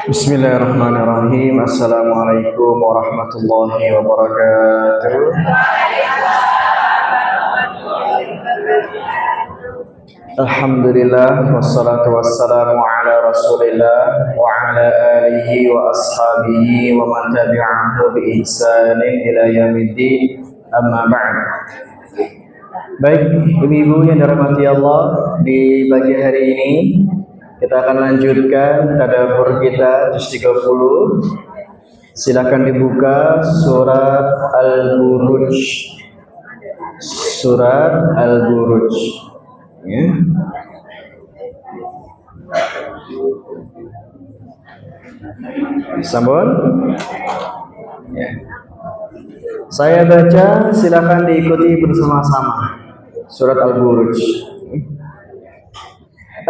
Bismillahirrahmanirrahim. Assalamualaikum warahmatullahi wabarakatuh. Alhamdulillah wassalatu wassalamu ala Rasulillah wa ala alihi wa ashabihi wa man tabi'ahu bi ihsanin ila yaumiddin. Amma ba'd. Baik, ibu-ibu yang dirahmati Allah, di pagi hari ini kita akan lanjutkan tadabbur kita juz 30. Silakan dibuka surat Al-Buruj. Surat Al-Buruj. Ya. Sambung. Ya. Saya baca, silakan diikuti bersama-sama. Surat Al-Buruj.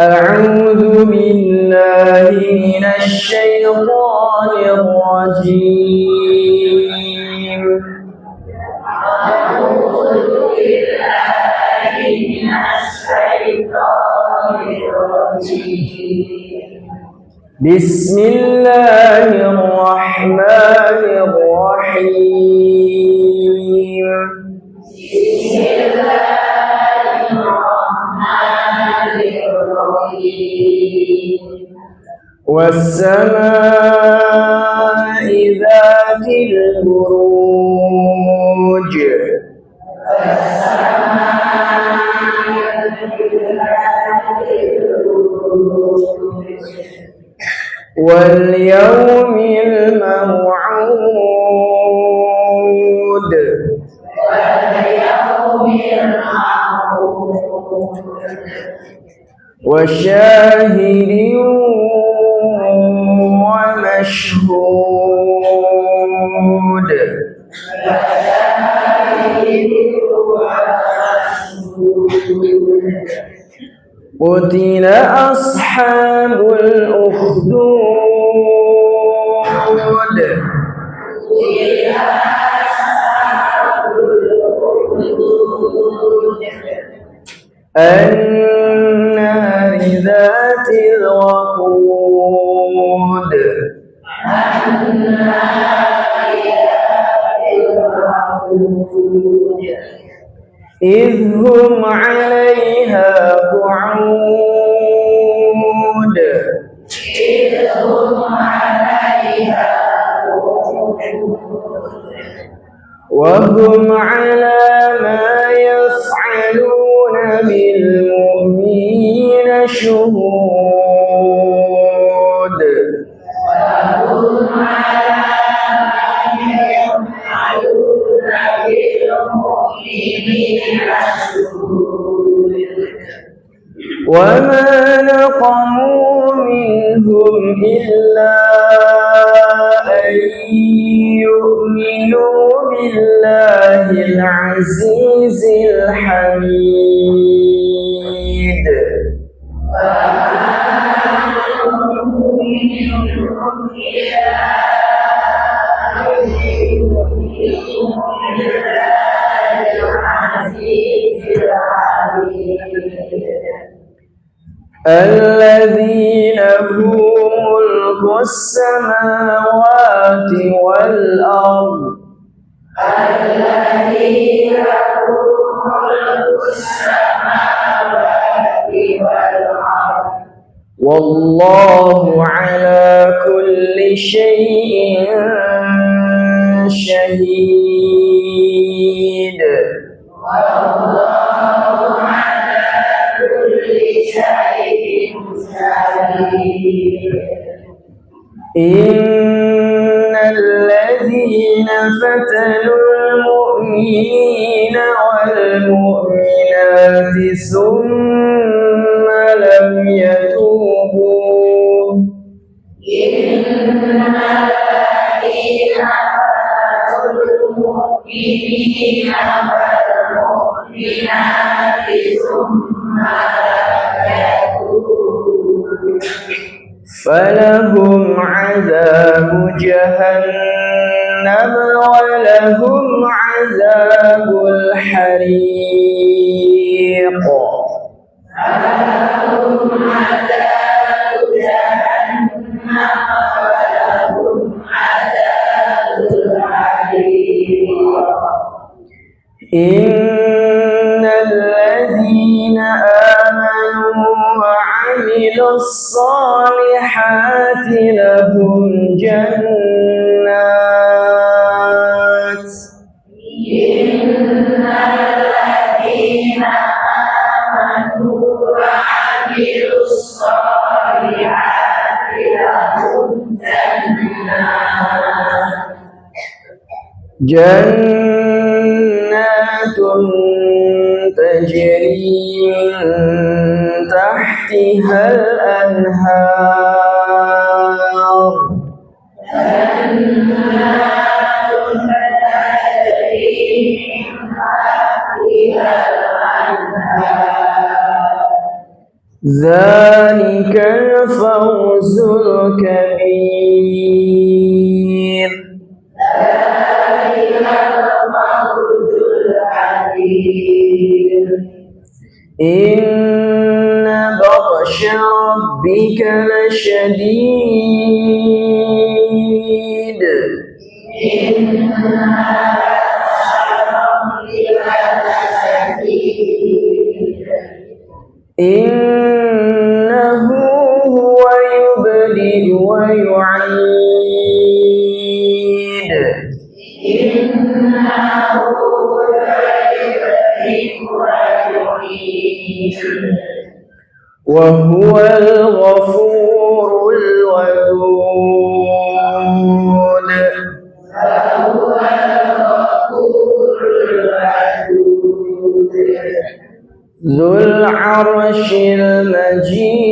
أعوذ بالله من الشيطان الرجيم أعوذ بالله من الشيطان الرجيم بسم الله الرحمن الرحيم بسم الله والسماء ذات البروج واليوم الموعود وشاهد ومشهود قتل أصحاب الأخدود النار ذات الوقود إذ هم عليها قعود وهم على ما يفعلون بالمؤمنين شهود وما نقموا منهم إلا أن يؤمنوا بالله العزيز الحميد الذي له ملك السماوات والأرض والله على كل شيء شهيد إن الذين فتنوا المؤمنين والمؤمنات ثم لم يتوبوا فلهم عذاب جهنم ولهم عذاب الحريق فلهم عذاب جهنم Innal ladzina amanu wa 'amilus solihati lahum jannat. Innal ladzina amanu wa 'amilus solihati lahum jannatun tajri min tahtihal anhar. Jannatun tajri min tahtihal anhar. Zalikal fawzul kabir. Inna batsha rabbika lasyadid. Inna batsha rabbika lasyadid. Innahu huwa yubdi wa yu'id. Innahu wa huwal ghafurul wadud. Dzul arsyil majid.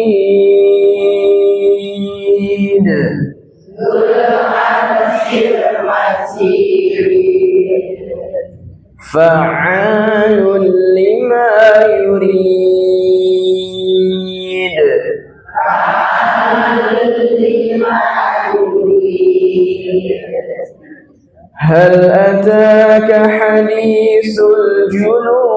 Fa'alun lima yurid. Hal ataka hadithul junud.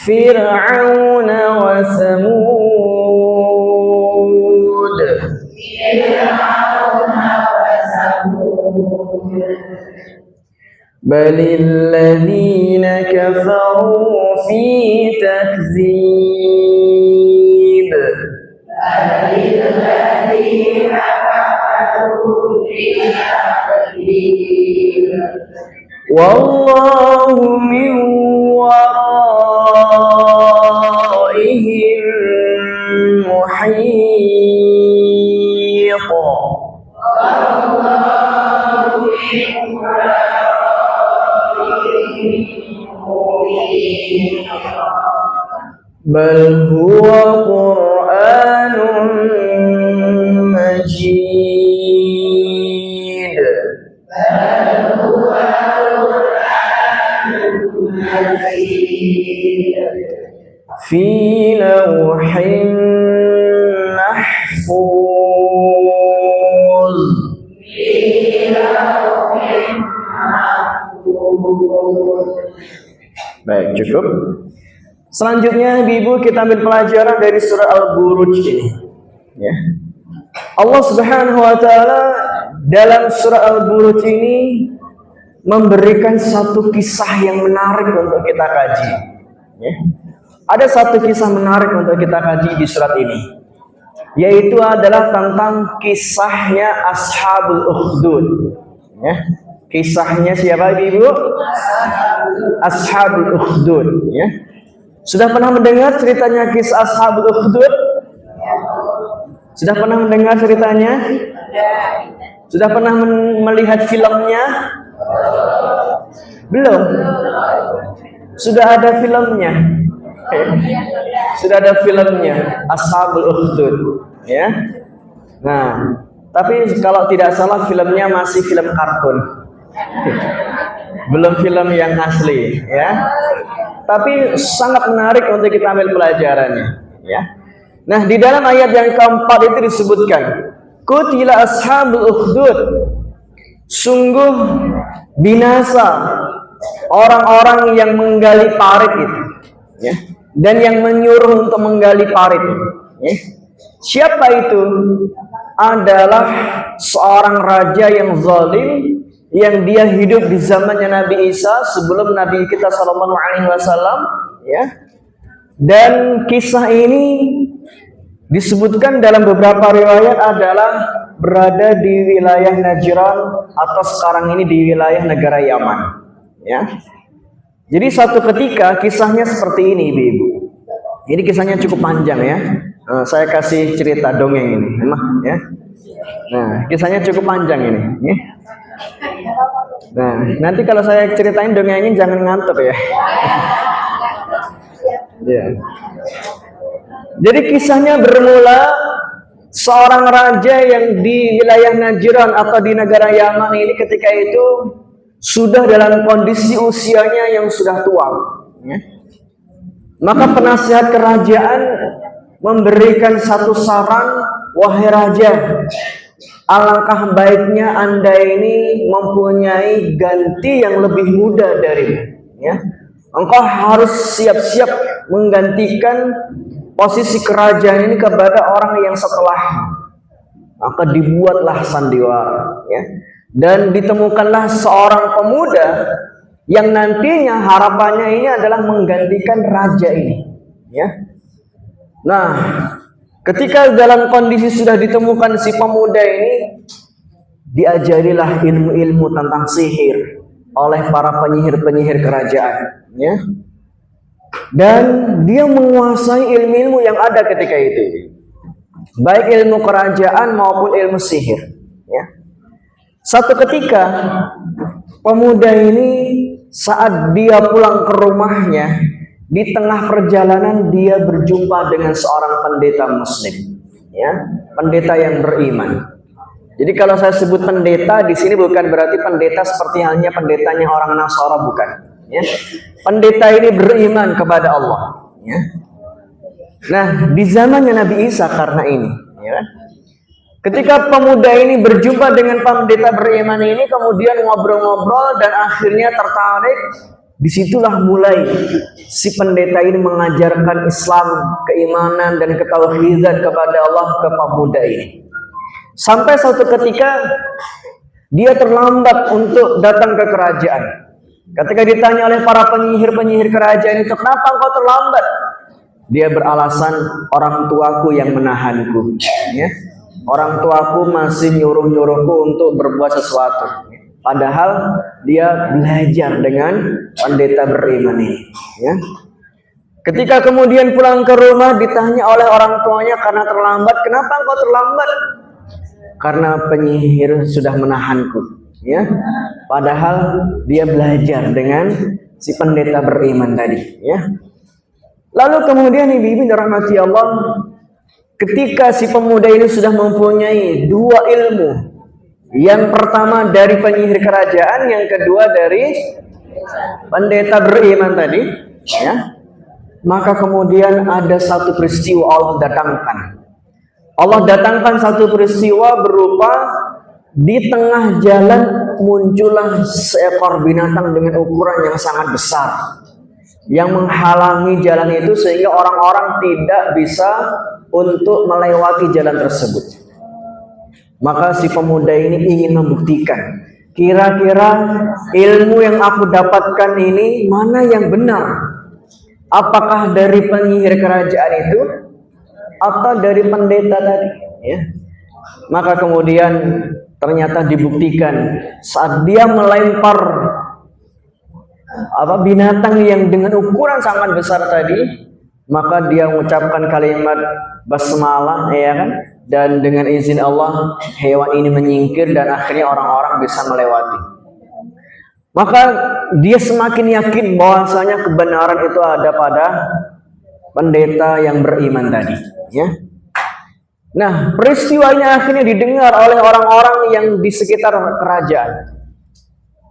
Fir'auna wa Samud. Balil ladzina kafaru fi takzib. Balil ladzina kafaru fi takzib. Wallahu min waraihim muhit. Bal huwa Qur'anun majid. Bal huwa Qur'anun majid. Fi lawhin mahfuz. Fi lawhin mahfuz. Baik, cukup. Selanjutnya Ibu kita ambil pelajaran dari surah Al-Buruj ini. Ya. Allah Subhanahu wa taala dalam surah Al-Buruj ini memberikan satu kisah yang menarik untuk kita kaji. Ya. Ada satu kisah menarik untuk kita kaji di surat ini, yaitu adalah tentang kisahnya Ashabul Ukhdud. Ya. Kisahnya siapa Ibu? Ashabul Ukhdud. Ya. Sudah pernah mendengar ceritanya kisah Ashabul Ukhdud? Sudah pernah mendengar ceritanya? Sudah pernah melihat filmnya? Belum? Sudah ada filmnya? Sudah ada filmnya Ashabul Ukhdud, ya. Nah, tapi kalau tidak salah filmnya masih film kartun. Belum film yang asli, ya. Tapi sangat menarik untuk kita ambil pelajarannya, ya. Nah, di dalam ayat yang keempat itu disebutkan, Qutila ashabul ukhdud. Sungguh binasa orang-orang yang menggali parit itu, ya. Dan yang menyuruh untuk menggali parit, ya. Siapa itu? Adalah seorang raja yang zalim, yang dia hidup di zamannya Nabi Isa sebelum Nabi kita Shallallahu Alaihi Wasallam, ya. Dan kisah ini disebutkan dalam beberapa riwayat adalah berada di wilayah Najran atau sekarang ini di wilayah negara Yaman, ya. Jadi suatu ketika kisahnya seperti ini, ibu-ibu. Ini kisahnya cukup panjang, ya. Saya kasih cerita dongeng ini, ya. Nah, kisahnya cukup panjang ini, ya. Nah, nanti kalau saya ceritain dongengnya jangan ngantuk ya. Ya. Jadi kisahnya bermula seorang raja yang di wilayah Najran atau di negara Yaman ini ketika itu sudah dalam kondisi usianya yang sudah tua, ya. Maka penasihat kerajaan memberikan satu saran, wahai raja, alangkah baiknya Anda ini mempunyai ganti yang lebih muda darimu, ya. Engkau harus siap-siap menggantikan posisi kerajaan ini kepada orang yang setelah. Maka dibuatlah sandiwara, ya. Dan ditemukanlah seorang pemuda yang nantinya harapannya ini adalah menggantikan raja ini, ya. Nah, ketika dalam kondisi sudah ditemukan si pemuda ini, diajarilah ilmu-ilmu tentang sihir oleh para penyihir-penyihir kerajaan, ya. Dan dia menguasai ilmu-ilmu yang ada ketika itu, baik ilmu kerajaan maupun ilmu sihir, ya. Satu ketika pemuda ini saat dia pulang ke rumahnya, di tengah perjalanan dia berjumpa dengan seorang pendeta muslim, ya, pendeta yang beriman. Jadi kalau saya sebut pendeta di sini bukan berarti pendeta seperti halnya pendetanya orang Nasara, bukan, ya. Pendeta ini beriman kepada Allah, ya. Nah, di zamannya Nabi Isa karena ini, ya. Ketika pemuda ini berjumpa dengan pendeta beriman ini, kemudian ngobrol-ngobrol dan akhirnya tertarik. Disitulah mulai si pendeta ini mengajarkan Islam, keimanan dan ketauhidan kepada Allah ke pemuda ini. Sampai suatu ketika dia terlambat untuk datang ke kerajaan. Ketika ditanya oleh para penyihir-penyihir kerajaan itu, kenapa engkau terlambat? Dia beralasan, orang tuaku yang menahanku, ya. Orang tuaku masih nyuruh-nyuruhku untuk berbuat sesuatu. Padahal dia belajar dengan pendeta beriman ini, ya. Ketika kemudian pulang ke rumah ditanya oleh orang tuanya karena terlambat, kenapa engkau terlambat? Karena penyihir sudah menahanku, ya. Padahal dia belajar dengan si pendeta beriman tadi, ya. Lalu kemudian ibu-ibu dirahmati Allah, ketika si pemuda ini sudah mempunyai dua ilmu, yang pertama dari penyihir kerajaan, yang kedua dari pendeta beriman tadi, ya. Maka kemudian ada satu peristiwa Allah datangkan. Allah datangkan satu peristiwa berupa di tengah jalan muncullah seekor binatang dengan ukuran yang sangat besar yang menghalangi jalan itu sehingga orang-orang tidak bisa untuk melewati jalan tersebut. Maka si pemuda ini ingin membuktikan, kira-kira ilmu yang aku dapatkan ini mana yang benar? Apakah dari penyihir kerajaan itu atau dari pendeta tadi, ya? Maka kemudian ternyata dibuktikan saat dia melempar binatang yang dengan ukuran sangat besar tadi, maka dia mengucapkan kalimat basmalah, ya kan? Dan dengan izin Allah hewan ini menyingkir dan akhirnya orang-orang bisa melewati. Maka dia semakin yakin bahwasanya kebenaran itu ada pada pendeta yang beriman tadi, ya. Nah, peristiwanya akhirnya didengar oleh orang-orang yang di sekitar kerajaan.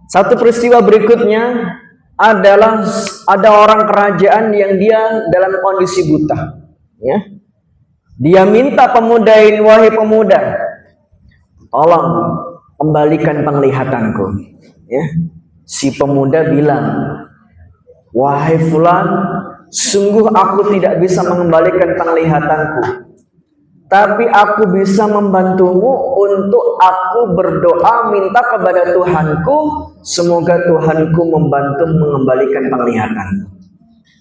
Satu peristiwa berikutnya adalah ada orang kerajaan yang dia dalam kondisi buta, ya. Dia minta pemuda ini, wahai pemuda, tolong kembalikan penglihatanku, ya. Si pemuda bilang, wahai fulan, sungguh aku tidak bisa mengembalikan penglihatanku. tapi aku bisa membantumu untuk aku berdoa minta kepada Tuhanku, semoga Tuhanku membantu mengembalikan penglihatan.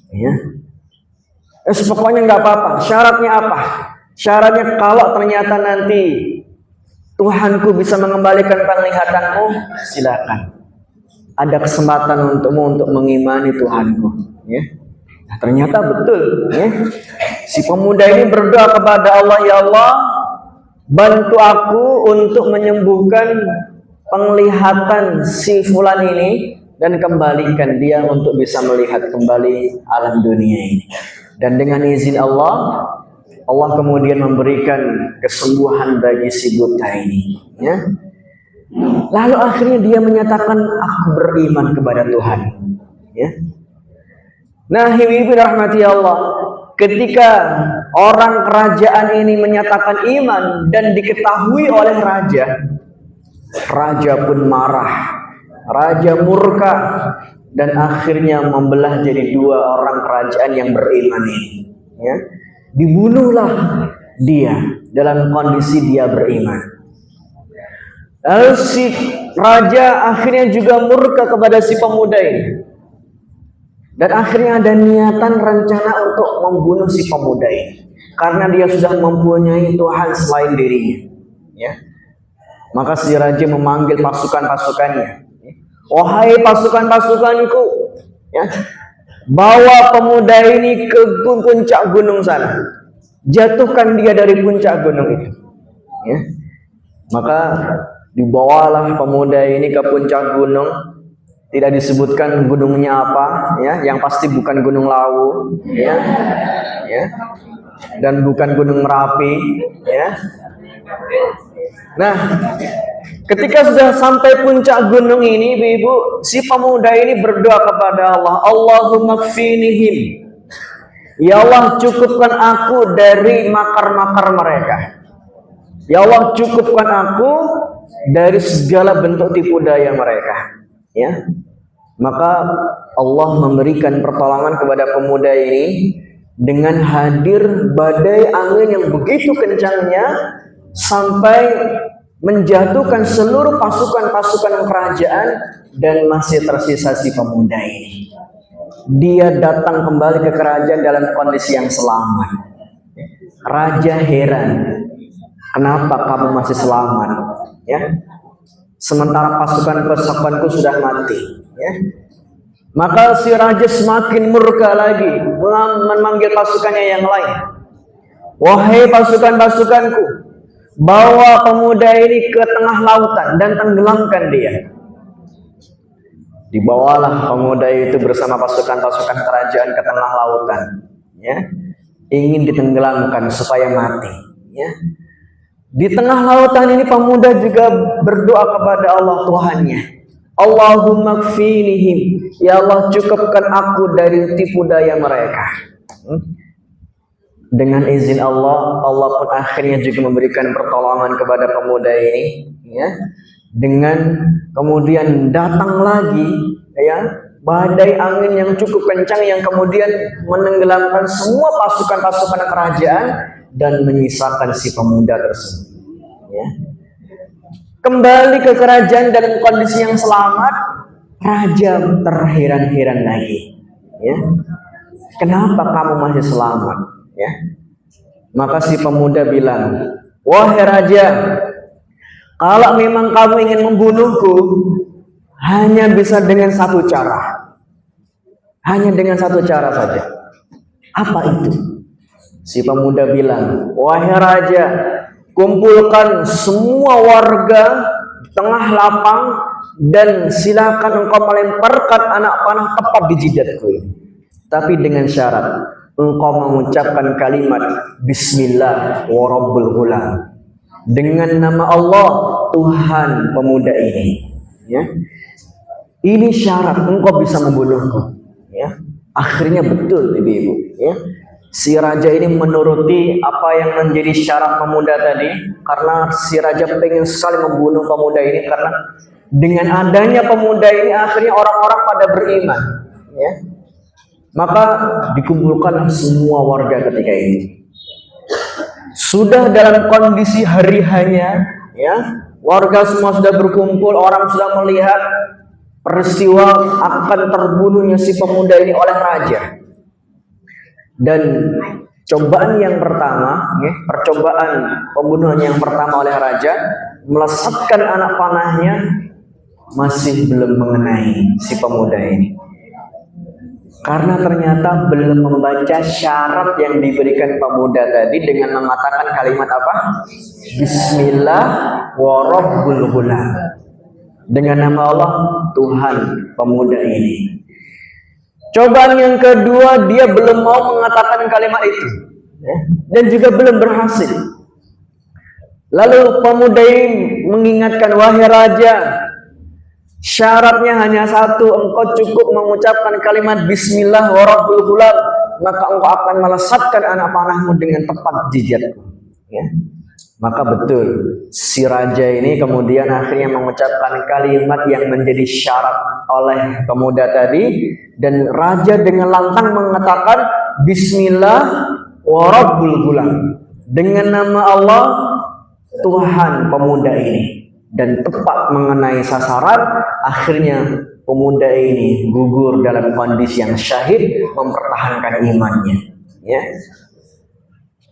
Ya. Pokoknya nggak apa-apa. Syaratnya apa? Syaratnya kalau ternyata nanti Tuhanku bisa mengembalikan penglihatanmu, silakan. Ada kesempatan untukmu untuk mengimani Tuhanku. Ya. Nah, ternyata betul. Ya. Si pemuda ini berdoa kepada Allah, ya Allah, bantu aku untuk menyembuhkan penglihatan si fulan ini dan kembalikan dia untuk bisa melihat kembali alam dunia ini. Dan dengan izin Allah, Allah kemudian memberikan kesembuhan bagi si buta ini. Ya. Lalu akhirnya dia menyatakan, aku beriman kepada Tuhan. Ya. Nah, ibu-ibu rahmati Allah, ketika orang kerajaan ini menyatakan iman dan diketahui oleh raja, raja pun marah, raja murka, dan akhirnya membelah jadi dua orang kerajaan yang beriman ini. Ya. Dibunuhlah dia dalam kondisi dia beriman. Lalu si raja akhirnya juga murka kepada si pemuda ini. Dan akhirnya ada niatan rencana untuk membunuh si pemuda ini. Karena dia sudah mempunyai Tuhan selain dirinya. Ya. Maka si raja memanggil pasukan-pasukannya. Wahai pasukan-pasukanku, ya, bawa pemuda ini ke puncak gunung sana. Jatuhkan dia dari puncak gunung itu. Ya. Maka dibawalah pemuda ini ke puncak gunung. Tidak disebutkan gunungnya apa, ya, yang pasti bukan Gunung Lawu, ya, ya, dan bukan Gunung Merapi, ya. Nah, ketika sudah sampai puncak gunung ini, ibu, si pemuda ini berdoa kepada Allah, Allahumma kfinihim, ya Allah cukupkan aku dari makar-makar mereka, ya Allah cukupkan aku dari segala bentuk tipu daya mereka. Ya, maka Allah memberikan pertolongan kepada pemuda ini dengan hadir badai angin yang begitu kencangnya sampai menjatuhkan seluruh pasukan-pasukan kerajaan dan masih tersisa si pemuda ini. Dia datang kembali ke kerajaan dalam kondisi yang selamat. Raja heran, kenapa kamu masih selamat? Ya. Sementara pasukan-pasukanku sudah mati. Ya. Maka si raja semakin murka lagi, memanggil pasukannya yang lain. Wahai pasukan-pasukanku, bawa pemuda ini ke tengah lautan dan tenggelamkan dia. Dibawalah pemuda itu bersama pasukan-pasukan kerajaan ke tengah lautan. Ya. Ingin ditenggelamkan supaya mati. Ya. Di tengah lautan ini pemuda juga berdoa kepada Allah Tuhannya. Allahumma kfinihim, ya Allah cukupkan aku dari tipu daya mereka. Dengan izin Allah, Allah pun akhirnya juga memberikan pertolongan kepada pemuda ini. Ya. Dengan kemudian datang lagi, ya, badai angin yang cukup kencang yang kemudian menenggelamkan semua pasukan-pasukan kerajaan dan menyisakan si pemuda tersebut. Ya. Kembali ke kerajaan dalam kondisi yang selamat, raja terheran-heran lagi. Ya. Kenapa kamu masih selamat? Ya. Maka si pemuda bilang, wahai raja, kalau memang kamu ingin membunuhku, hanya bisa dengan satu cara. Hanya dengan satu cara saja. Apa itu? Si pemuda bilang, wahai raja, kumpulkan semua warga di tengah lapang dan silakan engkau melemparkan anak panah tepat di jidatku. Tapi dengan syarat engkau mengucapkan kalimat Bismillah wa Rabbul Ghulam, dengan nama Allah Tuhan pemuda ini. Ya. Ini syarat engkau bisa membunuhku. Ya. Akhirnya betul ibu-ibu. Ya. Si raja ini menuruti apa yang menjadi syarat pemuda tadi, karena si raja pengen sekali membunuh pemuda ini, karena dengan adanya pemuda ini akhirnya orang-orang pada beriman. Ya. Maka dikumpulkan semua warga ketika ini. sudah dalam kondisi hari-hanya, ya, warga semua sudah berkumpul, orang sudah melihat peristiwa akan terbunuhnya si pemuda ini oleh raja. Dan cobaan yang pertama, ya, percobaan pembunuhan yang pertama oleh raja, melesatkan anak panahnya, masih belum mengenai si pemuda ini. Karena ternyata belum membaca syarat yang diberikan pemuda tadi dengan mengatakan kalimat apa? Bismillah wa rabbul ghulam. Dengan nama Allah, Tuhan pemuda ini. Cobaan yang kedua, dia belum mau mengatakan kalimat itu, ya, dan juga belum berhasil. Lalu pemuda ini mengingatkan, wahai raja, syaratnya hanya satu, engkau cukup mengucapkan kalimat Bismillah wa rabbul ghulam, maka engkau akan melesatkan anak panahmu dengan tepat jidatku. Ya. Maka betul, si raja ini kemudian akhirnya mengucapkan kalimat yang menjadi syarat oleh pemuda tadi, dan raja dengan lantang mengatakan Bismillah wa rabbul ghulam, dengan nama Allah Tuhan pemuda ini, dan tepat mengenai sasaran. Akhirnya pemuda ini gugur dalam kondisi yang syahid, mempertahankan imannya, ya.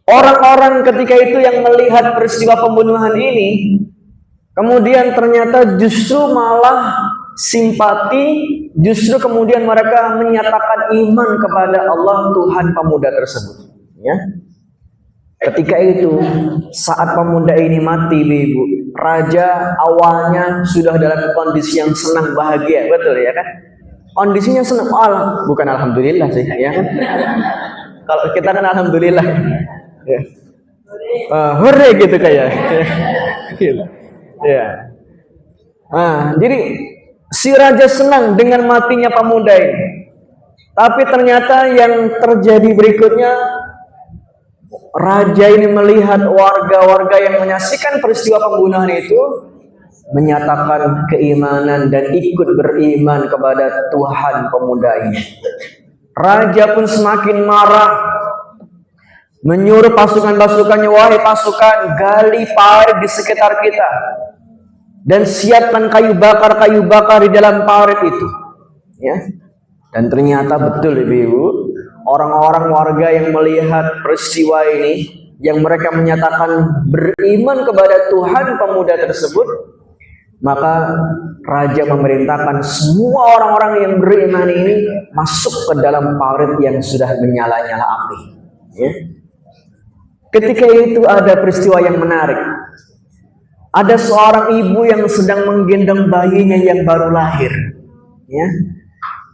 Orang-orang ketika itu yang melihat peristiwa pembunuhan ini, kemudian ternyata justru malah simpati, justru kemudian mereka menyatakan iman kepada Allah Tuhan pemuda tersebut, ya. Ketika itu, saat pemuda ini mati, Ibu, raja awalnya sudah dalam kondisi yang senang bahagia, betul ya kan? Kondisinya senang, bukan alhamdulillah sih, ya kan? Kalau kita kan alhamdulillah, ya. Hore gitu kayak, ya. Jadi si raja senang dengan matinya pemuda ini, tapi ternyata yang terjadi berikutnya, raja ini melihat warga-warga yang menyaksikan peristiwa pembunuhan itu menyatakan keimanan dan ikut beriman kepada Tuhan pemuda ini. Raja pun semakin marah, menyuruh pasukan-pasukannya, wahai pasukan, gali parit di sekitar kita dan siapkan kayu bakar di dalam parit itu, ya. Dan ternyata betul, Ibu, orang-orang warga yang melihat peristiwa ini, yang mereka menyatakan beriman kepada Tuhan pemuda tersebut, maka raja memerintahkan semua orang-orang yang beriman ini masuk ke dalam parit yang sudah menyala-nyala api, ya. Ketika itu ada peristiwa yang menarik. Ada seorang ibu yang sedang menggendong bayinya yang baru lahir, ya.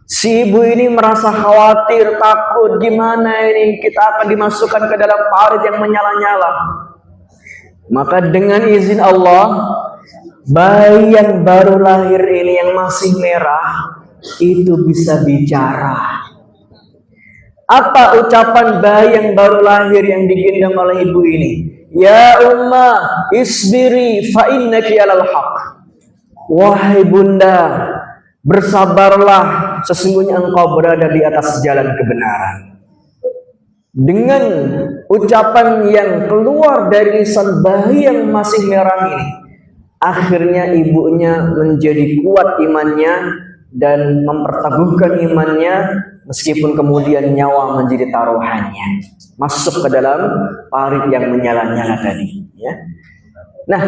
Si ibu ini merasa khawatir, takut, gimana ini kita akan dimasukkan ke dalam parit yang menyala-nyala. Maka dengan izin Allah, bayi yang baru lahir ini yang masih merah itu bisa bicara. Apa ucapan bayi yang baru lahir yang digendong oleh ibu ini? Ya ummah, isbiri fa innaki alal haq. Wahai bunda, bersabarlah, sesungguhnya engkau berada di atas jalan kebenaran. Dengan ucapan yang keluar dari lisan bayi yang masih merah ini, akhirnya ibunya menjadi kuat imannya dan memperteguhkan imannya, meskipun kemudian nyawa menjadi taruhannya, masuk ke dalam parit yang menyala-nyala tadi, ya. Nah,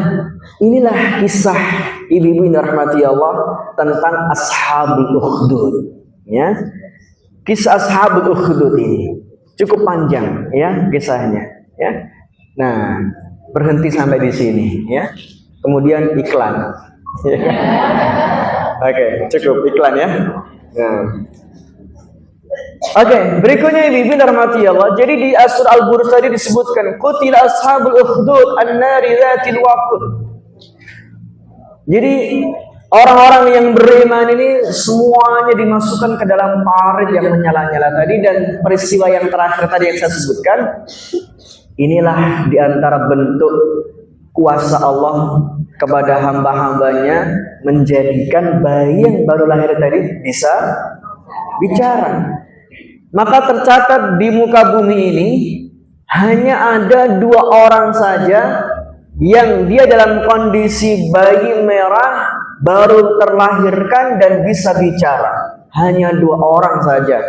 inilah kisah ibu-ibu yang dirahmati Allah tentang Ashabul Ukhdud, ya. Kisah Ashabul Ukhdud ini cukup panjang, ya, kisahnya, ya. Nah, berhenti sampai di sini, ya. Kemudian iklan. Oke, cukup iklan, ya. Nah. Oke, berikutnya ibu-ibu dirahmati Allah. Jadi di Surah Al-Buruj tadi disebutkan qutila ashabul ukhdud an-nari dzatil waqud. Jadi orang-orang yang beriman ini semuanya dimasukkan ke dalam parit yang menyala-nyala tadi, dan peristiwa yang terakhir tadi yang saya sebutkan, inilah diantara bentuk kuasa Allah kepada hamba-hambanya menjadikan bayi yang baru lahir tadi bisa bicara. Maka tercatat di muka bumi ini hanya ada 2 orang saja yang dia dalam kondisi bayi merah baru terlahirkan dan bisa bicara. Hanya 2 orang saja.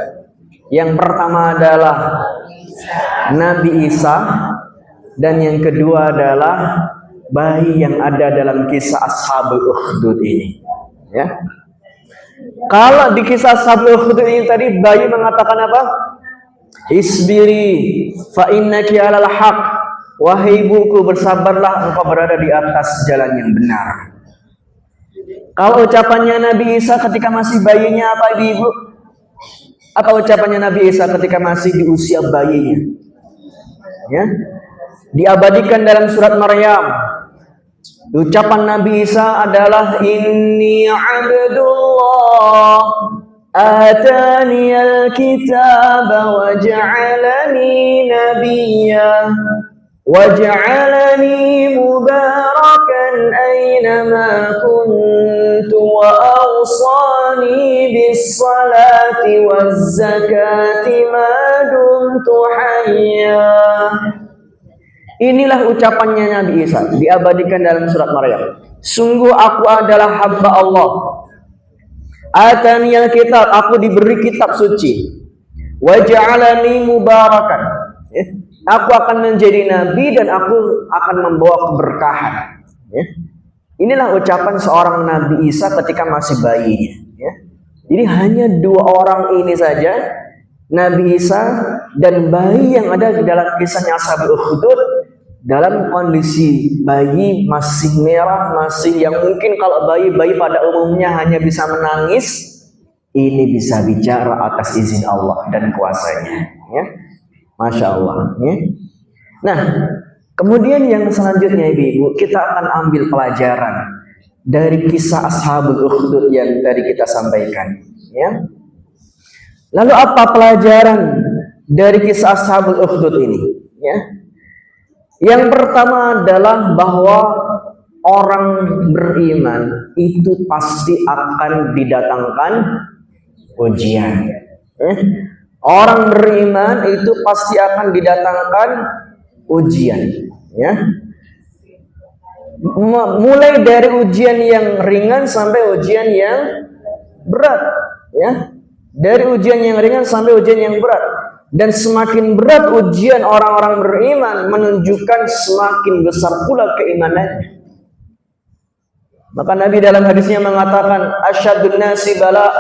Yang pertama adalah Nabi Isa, dan yang kedua adalah bayi yang ada dalam kisah Ashabul Ukhdud ini. Ya. Kalau di kisah Ashabul Ukhdud ini tadi bayi mengatakan apa? Isbiri fa innaki 'alal haq. Wahai ibuku, bersabarlah, engkau berada di atas jalan yang benar. Kalau ucapannya Nabi Isa ketika masih bayinya apa ibu? Apa ucapannya Nabi Isa ketika masih di usia bayinya? Ya. Diabadikan dalam surat Maryam. Ucapan Nabi Isa adalah Inni Abdullah Ataniyal kitaba wa ja'alani nabiyya wa ja'alani mubarakan aynama kuntu wa awsani bis salati waz zakati ma dumtu hayya. Inilah ucapannya Nabi Isa, diabadikan dalam surat Maryam. Sungguh aku adalah hamba Allah. Ataniyal kitab, aku diberi kitab suci. Wa ja'alani mubarakan. Aku akan menjadi nabi dan aku akan membawa keberkahan. Inilah ucapan seorang Nabi Isa ketika masih bayinya. Jadi hanya 2 orang ini saja, Nabi Isa dan bayi yang ada di dalam kisahnya Ashabul Ukhdud, dalam kondisi bayi masih merah, masih yang mungkin kalau bayi-bayi pada umumnya hanya bisa menangis, ini bisa bicara atas izin Allah dan kuasanya. Ya. Masya Allah. Ya. Nah, kemudian yang selanjutnya ibu-ibu, kita akan ambil pelajaran dari kisah Ashabul Ukhdud yang tadi kita sampaikan. Ya. Lalu apa pelajaran dari kisah Ashabul Ukhdud ini? Ya. Yang pertama adalah bahwa orang beriman itu pasti akan didatangkan ujian. Orang beriman itu pasti akan didatangkan ujian. Ya. Mulai dari ujian yang ringan sampai ujian yang berat. Ya. Dari ujian yang ringan sampai ujian yang berat. Dan semakin berat ujian orang-orang beriman menunjukkan semakin besar pula keimanannya. Maka Nabi dalam hadisnya mengatakan asyadun nasi bala,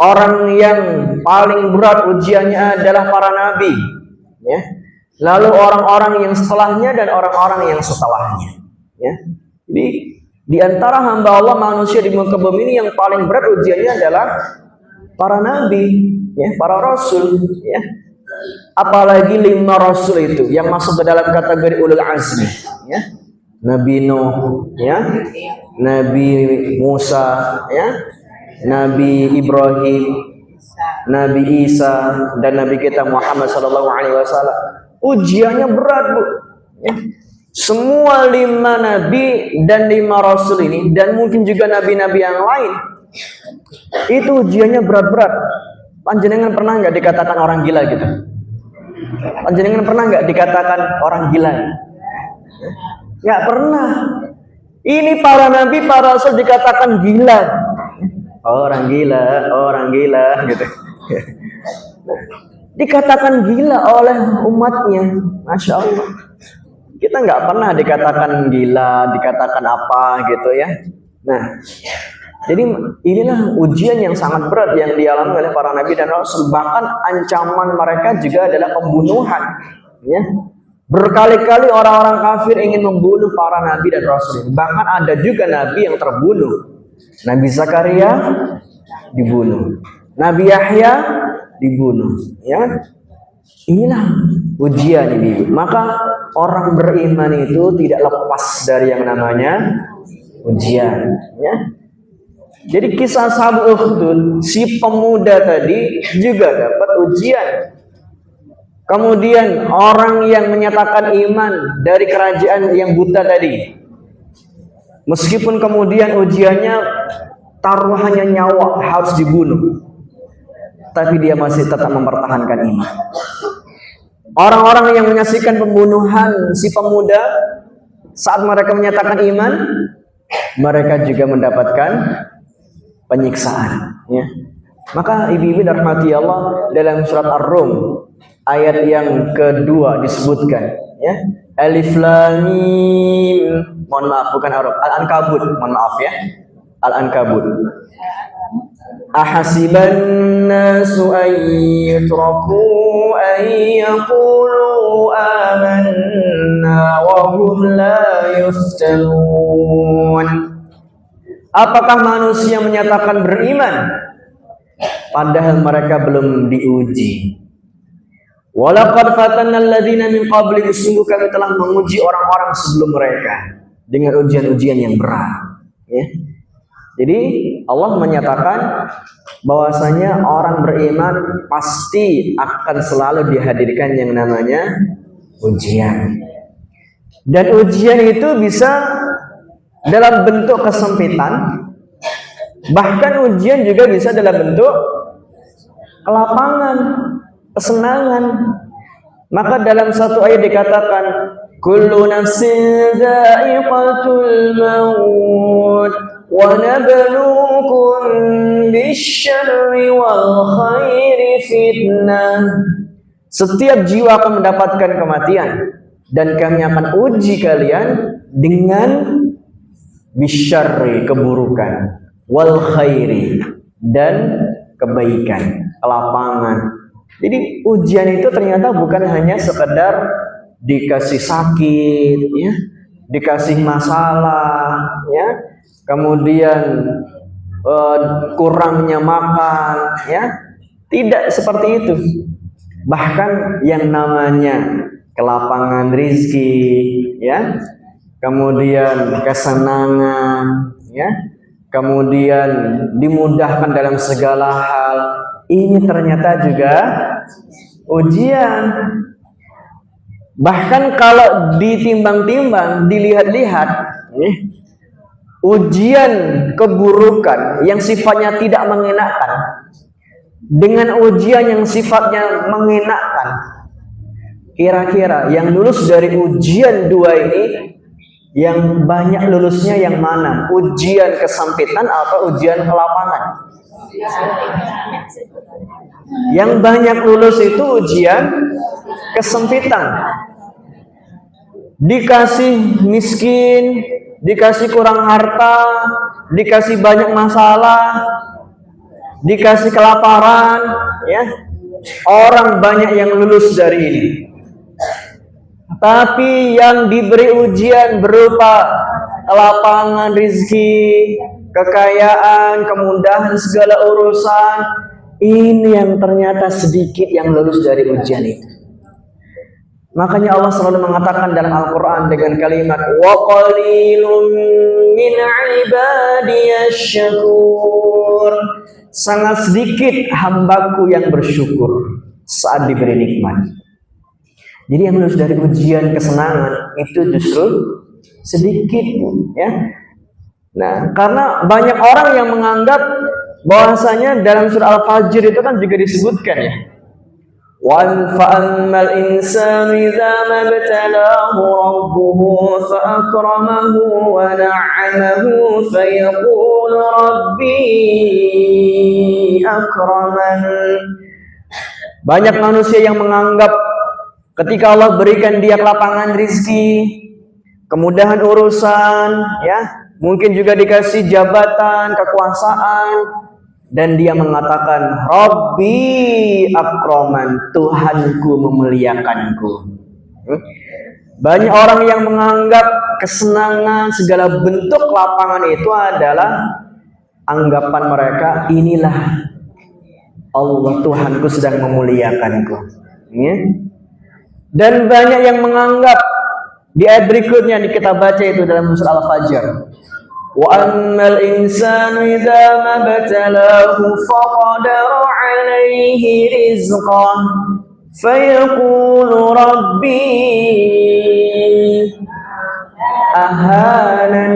orang yang paling berat ujiannya adalah para nabi. Ya. Lalu orang-orang yang setelahnya dan orang-orang yang setelahnya. Ya. Jadi di antara hamba Allah manusia di muka bumi ini yang paling berat ujiannya adalah para nabi, ya, para rasul, ya. Apalagi 5 rasul itu yang masuk ke dalam kategori ulul azmi, ya. Nabi Nuh, ya. Nabi Musa, ya. Nabi Ibrahim, Nabi Isa, dan Nabi kita Muhammad SAW. Ujiannya berat, Bu. Ya. Semua 5 nabi dan 5 rasul ini, dan mungkin juga nabi-nabi yang lain, itu ujiannya berat-berat. Panjenengan pernah nggak dikatakan orang gila gitu? Panjenengan pernah nggak dikatakan orang gila? Nggak pernah. Ini para nabi, para rasul dikatakan gila. Orang gila gitu. Dikatakan gila oleh umatnya, Masya Allah. Kita nggak pernah dikatakan gila, dikatakan apa gitu ya. Nah, jadi inilah ujian yang sangat berat yang dialami oleh para nabi dan rasul. Bahkan ancaman mereka juga adalah pembunuhan. Ya. Berkali-kali orang-orang kafir ingin membunuh para nabi dan rasul. Bahkan ada juga nabi yang terbunuh. Nabi Zakaria dibunuh. Nabi Yahya dibunuh. Ya. Inilah ujian ini. Maka orang beriman itu tidak lepas dari yang namanya ujian. Ya. Jadi kisah Ashabul Ukhdud, si pemuda tadi juga dapat ujian. Kemudian orang yang menyatakan iman dari kerajaan yang buta tadi, meskipun kemudian ujiannya taruhannya nyawa harus dibunuh, tapi dia masih tetap mempertahankan iman. Orang-orang yang menyaksikan pembunuhan si pemuda saat mereka menyatakan iman, mereka juga mendapatkan penyiksaan. Ya. Maka ibu-ibu dirahmati Allah, dalam surat Ar-Rum ayat yang kedua disebutkan, ya, Alif Lam Mim, mohon maaf bukan Ar-Rum, Al-Ankabut, mohon maaf ya, Al-Ankabut. Ahasiban nasu an yutraku an yaqulu amanna wa hum la yuftanun. Apakah manusia menyatakan beriman padahal mereka belum diuji? Walaqad fatanna alladziina min qablihim, sungguh kami telah menguji orang-orang sebelum mereka dengan ujian-ujian yang berat. Ya. Jadi Allah menyatakan bahwasanya orang beriman pasti akan selalu dihadirkan yang namanya ujian. Dan ujian itu bisa dalam bentuk kesempitan, bahkan ujian juga bisa dalam bentuk kelapangan, kesenangan. Maka dalam satu ayat dikatakan, kullu nafsin dha'iqatul maut wa nabluukum bisyarri wal khairi fitnah. Setiap jiwa akan mendapatkan kematian dan kami akan uji kalian dengan bisyarri, keburukan, wal khairi, dan kebaikan, kelapangan. Jadi ujian itu ternyata bukan hanya sekedar dikasih sakit, ya, dikasih masalah, ya, kemudian kurangnya makan, ya, tidak seperti itu. Bahkan yang namanya kelapangan rizki, ya, kemudian kesenangan, ya, kemudian dimudahkan dalam segala hal, ini ternyata juga ujian. Bahkan kalau ditimbang-timbang, dilihat-lihat, ujian keburukan yang sifatnya tidak mengenakan dengan ujian yang sifatnya mengenakan, kira-kira yang lulus dari ujian dua ini, yang banyak lulusnya yang mana? Ujian kesempitan atau ujian kelapangan? Yang banyak lulus itu ujian kesempitan. Dikasih miskin, dikasih kurang harta, dikasih banyak masalah, dikasih kelaparan, ya. Orang banyak yang lulus dari ini. Tapi yang diberi ujian berupa kelapangan rezeki, kekayaan, kemudahan segala urusan, ini yang ternyata sedikit yang lulus dari ujian itu. Makanya Allah selalu mengatakan dalam Al-Quran dengan kalimat wa qalilun min ibadiyasy syakur, sangat sedikit hambaku yang bersyukur saat diberi nikmat. Jadi yang lulus dari ujian kesenangan itu justru sedikit, ya. Nah, karena banyak orang yang menganggap bahwasanya dalam surah Al-Fajr itu kan juga disebutkan, ya, wa fa'ammal insanu idza mabtalahu rabbuhu fa akramahu wa na'amahu fa yaqulu rabbi akraman. Banyak manusia yang menganggap ketika Allah berikan dia kelapangan rizki, kemudahan urusan, ya, mungkin juga dikasih jabatan, kekuasaan, dan dia mengatakan Rabbi akraman, Tuhanku memuliakanku. Banyak orang yang menganggap kesenangan, segala bentuk kelapangan itu adalah anggapan mereka, inilah Allah Tuhanku sedang memuliakanku, ya. Dan banyak yang menganggap di ayat berikutnya yang kita baca itu dalam surah Al-Fajr, wa ammal insanu idza mabtalahu faqadara 'alaihi rizqan fayaqulu rabbi ahanan.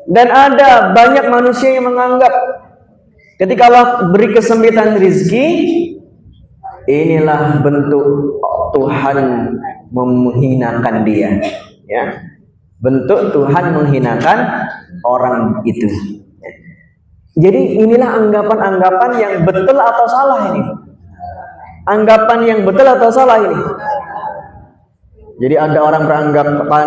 Dan ada banyak manusia yang menganggap ketika Allah beri kesempitan rizki, inilah bentuk Tuhan menghinakan dia, ya. Bentuk Tuhan menghinakan orang itu. Jadi inilah anggapan-anggapan yang betul atau salah ini. Anggapan yang betul atau salah ini. Jadi ada orang beranggapan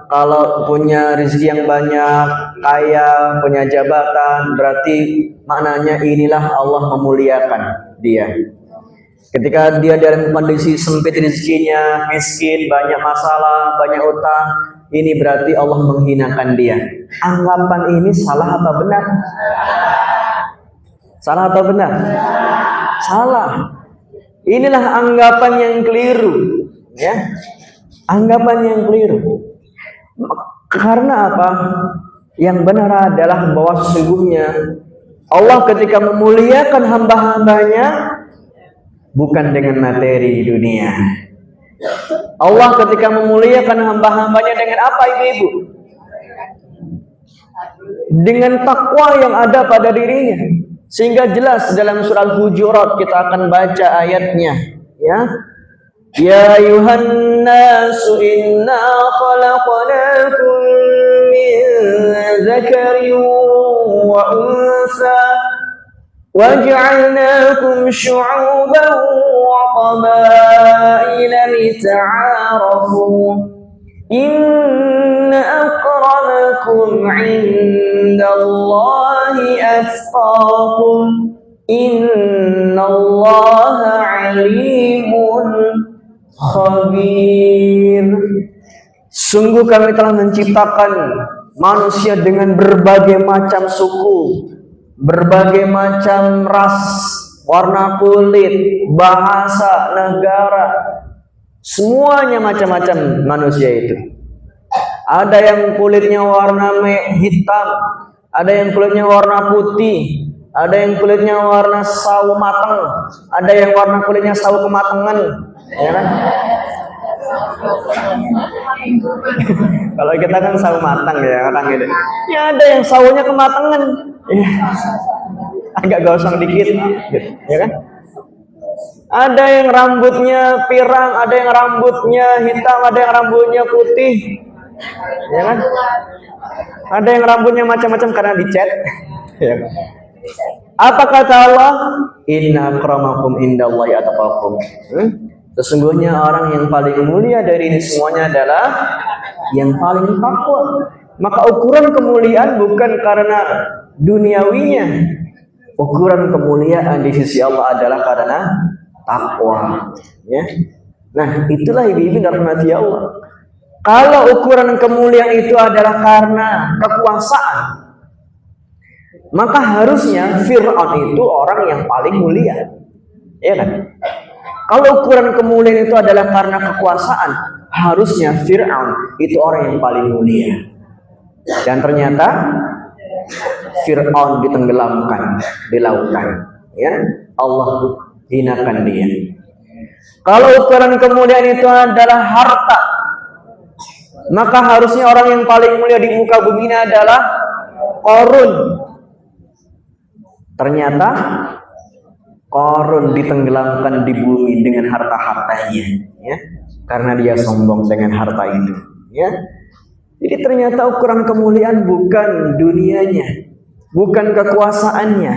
kalau punya rezeki yang banyak, kaya, punya jabatan, berarti maknanya inilah Allah memuliakan dia. Ketika dia dalam kondisi sempit rezekinya, miskin, banyak masalah, banyak utang, ini berarti Allah menghinakan dia. Anggapan ini salah atau benar? Salah atau benar? Salah. Inilah anggapan yang keliru, ya. Anggapan yang keliru. Karena apa? Yang benar adalah bahwa sesungguhnya Allah ketika memuliakan hamba-hambanya bukan dengan materi dunia. Allah ketika memuliakan hamba-hambanya dengan apa, ibu-ibu? Dengan takwa yang ada pada dirinya. Sehingga jelas dalam surah Al-Hujurat kita akan baca ayatnya, ya. Ya ayuhan nasu inna khalaqnakum min dzakarin wa unsa waj'alnakum syu'uban wa qabaila lita'arafu inna akramakum 'indallahi atqakum innallaha 'alimun khabir. Sungguh kami telah menciptakan manusia dengan berbagai macam suku, berbagai macam ras, warna kulit, bahasa, negara, semuanya macam-macam manusia itu. Ada yang kulitnya warna hitam, ada yang kulitnya warna putih, ada yang kulitnya warna sawo matang, ada yang warna kulitnya sawo kematangan, ya kan? Kalau kita kan sawo matang ya orang gitu. Ya ada yang sawonya kematangan, ya. Agak gosong dikit, gitu, ya kan? Ada yang rambutnya pirang, ada yang rambutnya hitam, ada yang rambutnya putih, ya kan? Ada yang rambutnya macam-macam karena dicat, ya kan? Apa kata Allah? Inna akramakum indallahi atqakum. Sesungguhnya orang yang paling mulia dari ini semuanya adalah yang paling takwa. Maka ukuran kemuliaan bukan karena duniawinya. Ukuran kemuliaan di sisi Allah adalah karena takwa, ya. Nah, itulah ibu-ibu rahmati Allah. Kalau ukuran kemuliaan itu adalah karena kekuasaan, maka harusnya Fir'aun itu orang yang paling mulia, ya kan? Kalau ukuran kemuliaan itu adalah karena kekuasaan, harusnya Fir'aun itu orang yang paling mulia. Dan ternyata Fir'aun ditenggelamkan di lautan, ya. Allah hinakan dia. Kalau ukuran kemuliaan itu adalah harta, maka harusnya orang yang paling mulia di muka bumi ini adalah Qarun. Ternyata Qarun ditenggelamkan di bumi dengan harta-hartanya, ya, karena dia sombong dengan harta itu, ya. Jadi ternyata ukuran kemuliaan bukan dunianya, bukan kekuasaannya,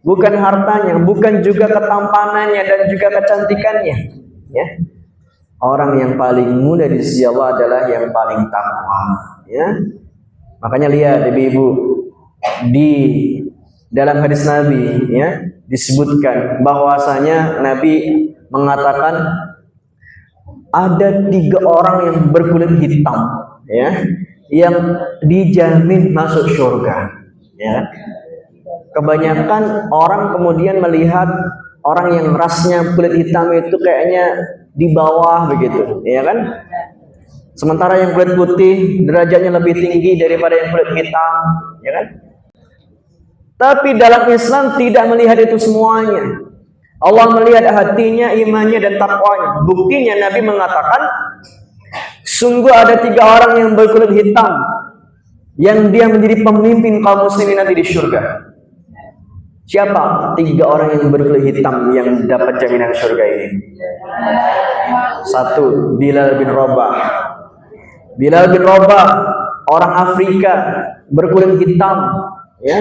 bukan hartanya, bukan juga ketampanannya dan juga kecantikannya, ya. Orang yang paling mulia di sisi Allah adalah yang paling takwa, ya. Makanya lihat ibu-ibu, di dalam hadis Nabi, ya, disebutkan bahwasanya Nabi mengatakan ada 3 orang yang berkulit hitam, ya, yang dijamin masuk surga, ya. Kebanyakan orang kemudian melihat orang yang rasnya kulit hitam itu kayaknya di bawah begitu, ya kan? Sementara yang kulit putih derajatnya lebih tinggi daripada yang kulit hitam, ya kan? Tapi dalam Islam tidak melihat itu semuanya. Allah melihat hatinya, imannya dan takwanya. Buktinya Nabi mengatakan, sungguh ada 3 orang yang berkulit hitam yang dia menjadi pemimpin kaum muslimin nanti di surga. Siapa 3 orang yang berkulit hitam yang dapat jaminan surga ini? 1. Bilal bin Rabah. Bilal bin Rabah, orang Afrika, berkulit hitam, ya.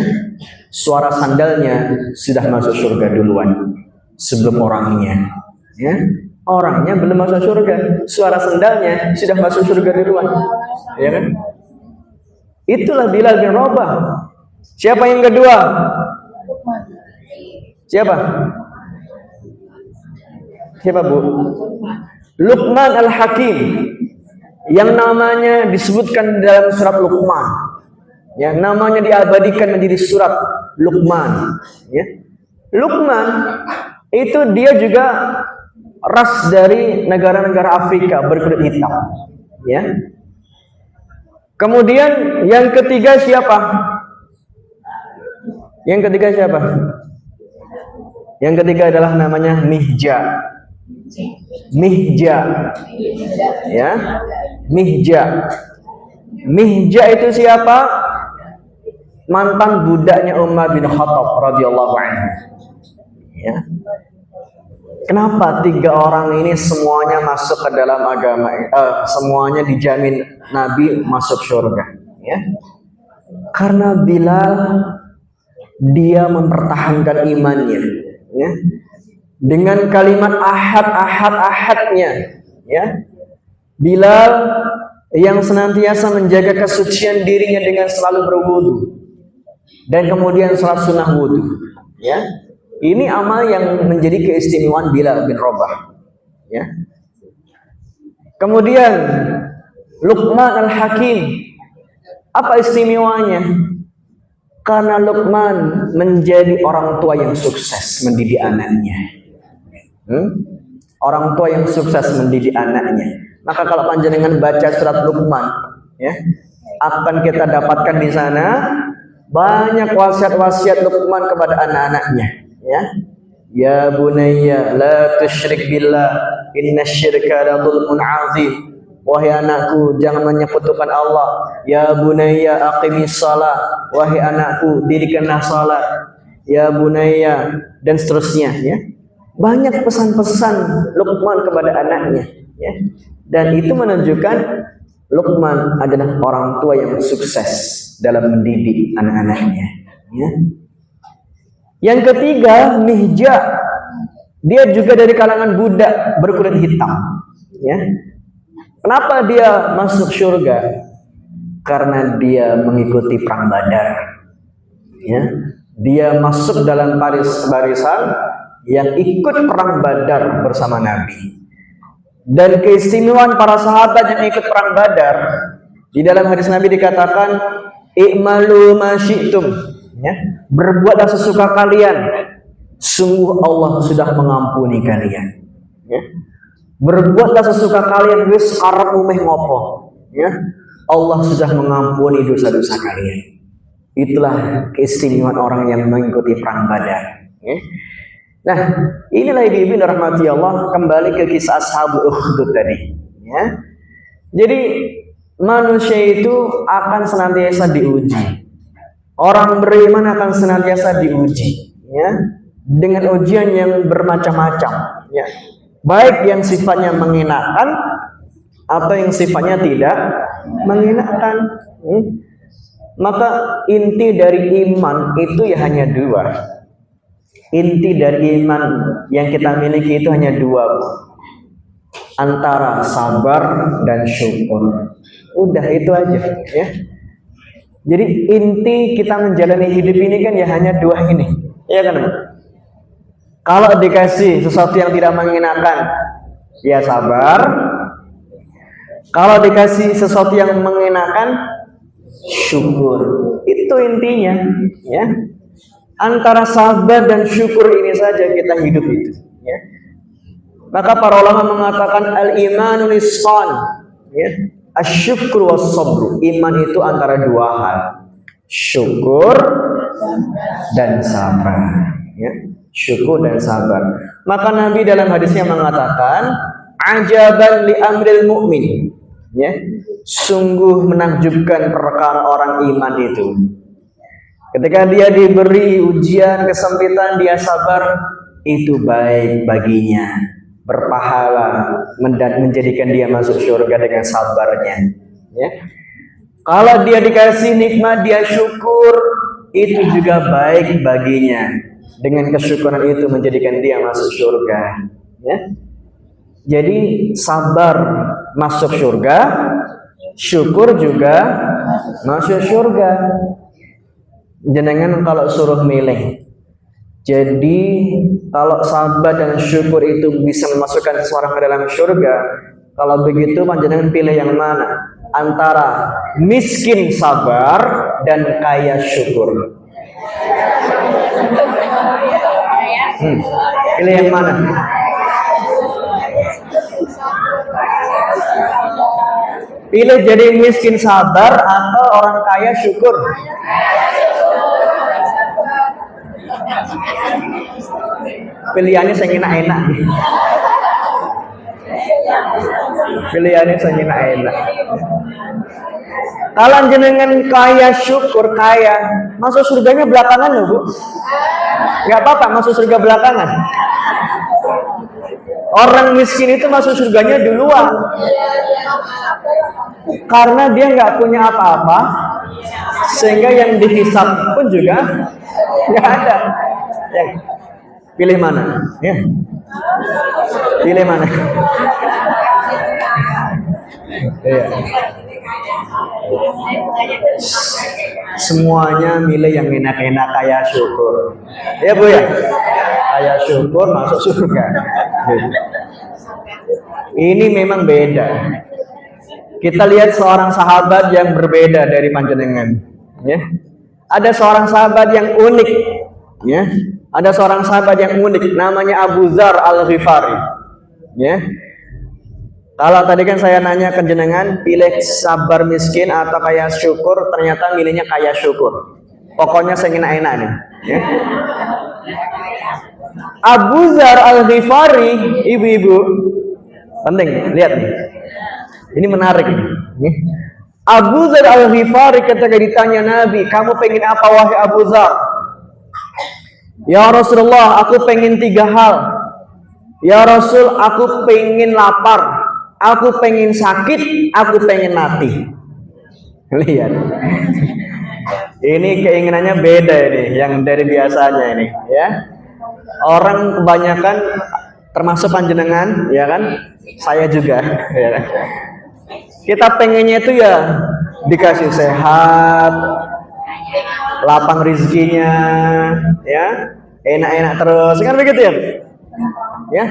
Suara sandalnya sudah masuk surga duluan sebelum orangnya, ya. Orangnya belum masuk surga, suara sandalnya sudah masuk surga duluan, ya kan? Itulah Bilal bin Rabah. Siapa yang kedua? Siapa? Siapa, Bu? Luqman Al-Hakim, yang namanya disebutkan dalam surat Luqman, ya, namanya diabadikan menjadi surat Luqman, ya. Luqman itu dia juga ras dari negara-negara Afrika berkulit hitam, ya. Kemudian yang ketiga siapa? Yang ketiga siapa? Yang ketiga adalah namanya Mihja. Mihja, ya. Mihja. Mihja itu siapa? Mantan budaknya Umar bin Khattab radhiyallahu anhu, ya. Kenapa 3 orang ini semuanya masuk ke dalam agama, semuanya dijamin Nabi masuk surga, ya? Karena Bilal dia mempertahankan imannya, ya, dengan kalimat ahadnya, ya. Bilal yang senantiasa menjaga kesucian dirinya dengan selalu berwudu dan kemudian salat sunnah wudu, ya. Ini amal yang menjadi keistimewaan Bilal bin Rabah, ya. Kemudian Luqman Al-Hakim, apa istimewanya? Karena Luqman menjadi orang tua yang sukses mendidik anaknya. Orang tua yang sukses mendidik anaknya. Maka kalau panjenengan baca surat Luqman, ya, akan kita dapatkan di sana banyak wasiat-wasiat Luqman kepada anak-anaknya, ya. Ya bunayya la tusyrik billah innasyirka la dzulmun 'adzim. Wahai anakku, jangan menyekutukan Allah. Ya bunayya aqimis shalah. Wahai anakku, dirikanlah salat. Ya bunayya, dan seterusnya, ya. Banyak pesan-pesan Luqman kepada anaknya, ya. Dan itu menunjukkan Luqman adalah orang tua yang sukses dalam mendidik anak-anaknya, ya. Yang ketiga, Mihja. Dia juga dari kalangan budak berkulit hitam, ya. Kenapa dia masuk surga? Karena dia mengikuti perang Badar, ya. Dia masuk dalam barisan yang ikut perang Badar bersama Nabi. Dan keistimewaan para sahabat yang ikut perang Badar, di dalam hadis Nabi dikatakan, "I'malu ma syi'tum," ya, berbuatlah sesuka kalian, sungguh Allah sudah mengampuni kalian, ya. Berbuatlah sesuka kalian, wis arep umeh ngopo, ya, Allah sudah mengampuni dosa-dosa kalian. Itulah keistimewaan orang yang mengikuti perang Badar, ya. Nah, inilah ibu-ibu rahmati Allah, kembali ke kisah Ashabul Ukhdud tadi, ya. Jadi manusia itu akan senantiasa diuji. Orang beriman akan senantiasa diuji, ya, dengan ujian yang bermacam-macam, ya. Baik yang sifatnya mengenakan atau yang sifatnya tidak mengenakan. Maka inti dari iman itu ya hanya 2. Inti dari iman yang kita miliki itu hanya 2, antara sabar dan syukur. Udah itu aja, ya. Jadi inti kita menjalani hidup ini kan ya hanya 2 ini, ya kan? Kalau dikasih sesuatu yang tidak mengenakan, ya sabar. Kalau dikasih sesuatu yang mengenakan, syukur. Itu intinya, ya. Antara sabar dan syukur ini saja kita hidup itu, ya. Maka para ulama mengatakan al-imanu nisfan, ya. Asyukur was sabru. Iman itu antara 2 hal, syukur dan sabar, ya. Syukur dan sabar. Maka Nabi dalam hadisnya mengatakan, ajaban li amril mu'min, ya. Sungguh menakjubkan perkara orang iman itu. Ketika dia diberi ujian, kesempitan, dia sabar, itu baik baginya, berpahala, menjadikan dia masuk surga dengan sabarnya. Ya. Kalau dia dikasih nikmat, dia syukur, itu juga baik baginya. Dengan kesyukuran itu menjadikan dia masuk surga. Ya. Jadi sabar masuk surga, syukur juga masuk surga. Jenengan kalau suruh milih, jadi kalau sabar dan syukur itu bisa memasukkan seseorang ke dalam surga, kalau begitu panjenengan pilih yang mana? Antara miskin sabar dan kaya syukur. Pilih yang mana? Pilih jadi miskin sabar atau orang kaya syukur? Pilihannya saya enak-enak. Pilihannya saya enak-enak. Kalau jenengan kaya syukur, kaya, masuk surganya belakangan loh, Bu. Gak apa-apa masuk surga belakangan. Orang miskin itu masuk surganya duluan. Karena dia nggak punya apa-apa, sehingga yang dihisab pun juga nggak ada. Ya. Pilih mana? Ya. Pilih mana? Ya. Semuanya milih yang enak-enak kaya syukur. Ya Bu ya? Kaya syukur masuk surga. Ini memang beda. Kita lihat seorang sahabat yang berbeda dari panjenengan. Ya. Ada seorang sahabat yang unik. Ya. Ada seorang sahabat yang unik, namanya Abu Dzar Al-Ghifari. Ya. Kalau tadi kan saya nanya ke jenengan, pilih sabar miskin atau kaya syukur, ternyata milihnya kaya syukur. Pokoknya saya enak-enak nih. Ya. Abu Dzar Al-Ghifari, ibu-ibu, penting, lihat nih. Ini menarik. Abu Dzar Al-Ghifari ketika ditanya Nabi, kamu pengen apa wahai Abu Dzar? Ya Rasulullah, aku pengen 3 hal. Ya Rasul, aku pengen lapar, aku pengen sakit, aku pengen mati. Lihat. Ini keinginannya beda ini, yang dari biasanya ini, ya. Orang kebanyakan termasuk panjenengan, ya kan? Saya juga, ya kan? Kita pengennya itu ya dikasih sehat, lapang rezekinya, ya, enak-enak terus, kan begitu ya? Ya.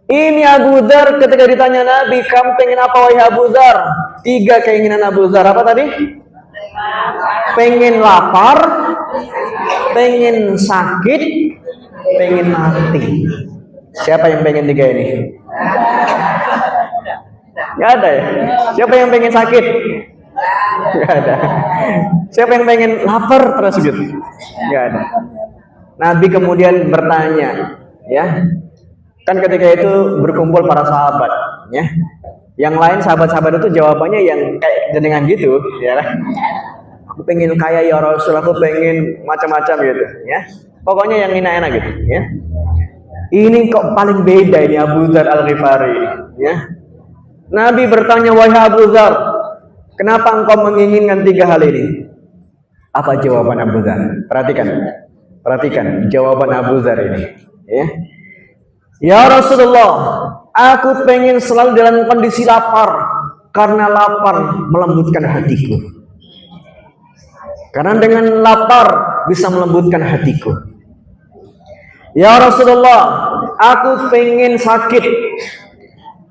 Ini Abu Dzar ketika ditanya Nabi, kamu pengen apa wahai Abu Dzar? 3 keinginan Abu Dzar, apa tadi? Pengen lapar, pengen sakit, pengen mati. Siapa yang pengen 3 ini? Gak ada ya? Siapa yang pengen sakit? Gak ada. Siapa yang pengen lapar terus gitu? Gak ada. Nabi kemudian bertanya, ya, kan ketika itu berkumpul para sahabat, ya. Yang lain sahabat-sahabat itu jawabannya yang kayak jenengan gitu, ya kan? Aku pengen kaya ya Rasul, aku pengen macam-macam gitu, ya. Pokoknya yang enak-enak gitu, ya. Ini kok paling beda ini Abu Dzar Al-Ghifari, ya. Nabi bertanya, wahai Abu Dzar, kenapa engkau menginginkan 3 hal ini? Apa jawaban Abu Dzar? Perhatikan jawaban Abu Dzar ini. Ya. Ya Rasulullah, aku pengen selalu dalam kondisi lapar, karena lapar melembutkan hatiku. Karena dengan lapar bisa melembutkan hatiku. Ya Rasulullah, aku pengen sakit,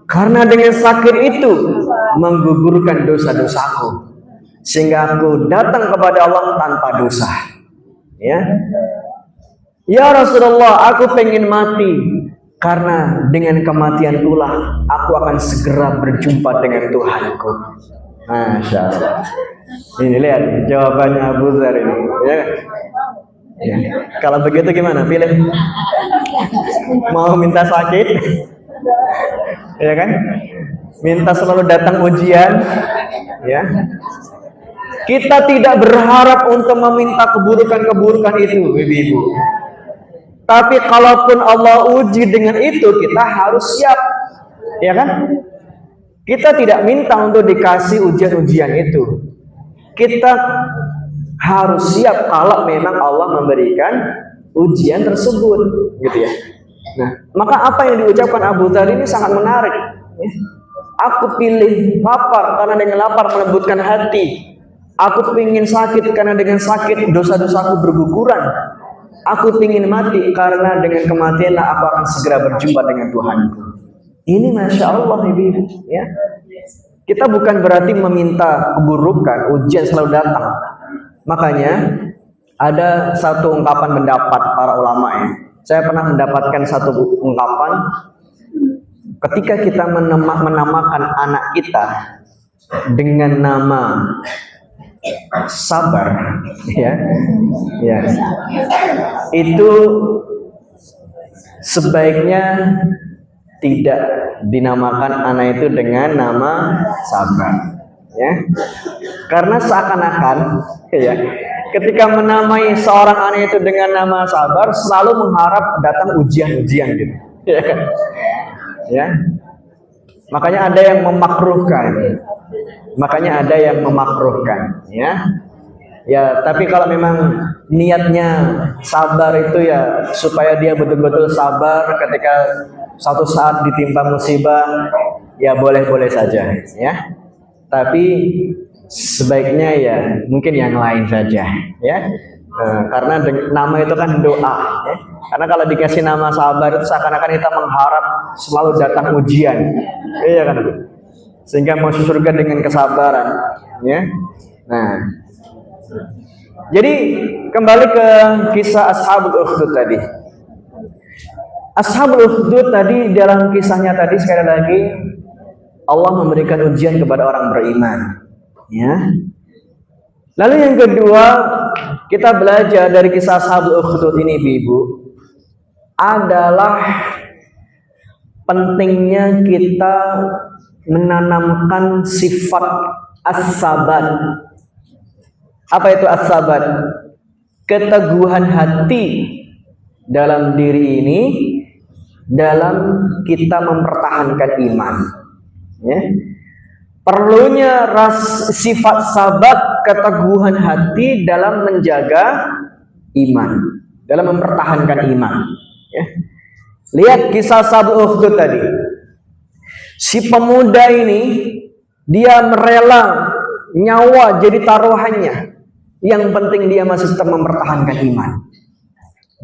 karena dengan sakit itu menggugurkan dosa-dosaku, sehingga aku datang kepada Allah tanpa dosa. Ya. Ya Rasulullah, aku pengen mati, karena dengan kematian itulah aku akan segera berjumpa dengan Tuhanku. Masya Allah. Ini lihat jawabannya Abu Dzar ini. Ya. Ya. Kalau begitu gimana? Pilih. Mau minta sakit? Ya kan? Minta selalu datang ujian, ya. Kita tidak berharap untuk meminta keburukan-keburukan itu, ibu-ibu. Tapi kalaupun Allah uji dengan itu, kita harus siap, ya kan? Kita tidak minta untuk dikasih ujian-ujian itu. Kita harus siap kalau memang Allah memberikan ujian tersebut, gitu ya. Nah, maka apa yang diucapkan Abu Dzar ini sangat menarik. Aku pilih lapar karena dengan lapar melembutkan hati. Aku ingin sakit karena dengan sakit dosa-dosaku berguguran. Aku ingin mati karena dengan kematianlah aku akan segera berjumpa dengan Tuhanku. Ini Masya Allah, ibu, ya. Kita bukan berarti meminta keburukan, ujian selalu datang. Makanya ada satu ungkapan pendapat para ulama ya. Saya pernah mendapatkan satu ungkapan, ketika kita menamakan anak kita dengan nama sabar, ya, itu sebaiknya tidak dinamakan anak itu dengan nama sabar, ya, karena seakan-akan, ya, ketika menamai seorang anak itu dengan nama sabar, selalu mengharap datang ujian-ujian, gitu, ya kan? Ya, makanya ada yang memakruhkan. Ya, tapi kalau memang niatnya sabar itu ya supaya dia betul-betul sabar ketika suatu saat ditimpa musibah, ya boleh-boleh saja, ya. Tapi sebaiknya ya mungkin yang lain saja, ya. Karena nama itu kan doa, ya. Karena kalau dikasih nama sabar itu seakan-akan kita mengharap selalu datang ujian, iya kan, sehingga masuk surga dengan kesabaran, ya. Nah, jadi kembali ke kisah Ashabul Ukhdud tadi. Ashabul Ukhdud tadi dalam kisahnya tadi, sekali lagi Allah memberikan ujian kepada orang beriman, ya. Lalu yang kedua, kita belajar dari kisah Ashabul Ukhdud ini, Ibu, adalah pentingnya kita menanamkan sifat as-sabat. Apa itu as-sabat? Keteguhan hati dalam diri ini dalam kita mempertahankan iman, ya. Perlunya sifat sabat, keteguhan hati dalam menjaga iman, dalam mempertahankan iman, ya. Lihat kisah Ashabul Ukhdud tadi. Si pemuda ini dia merela nyawa jadi taruhannya. Yang penting dia masih tetap mempertahankan iman.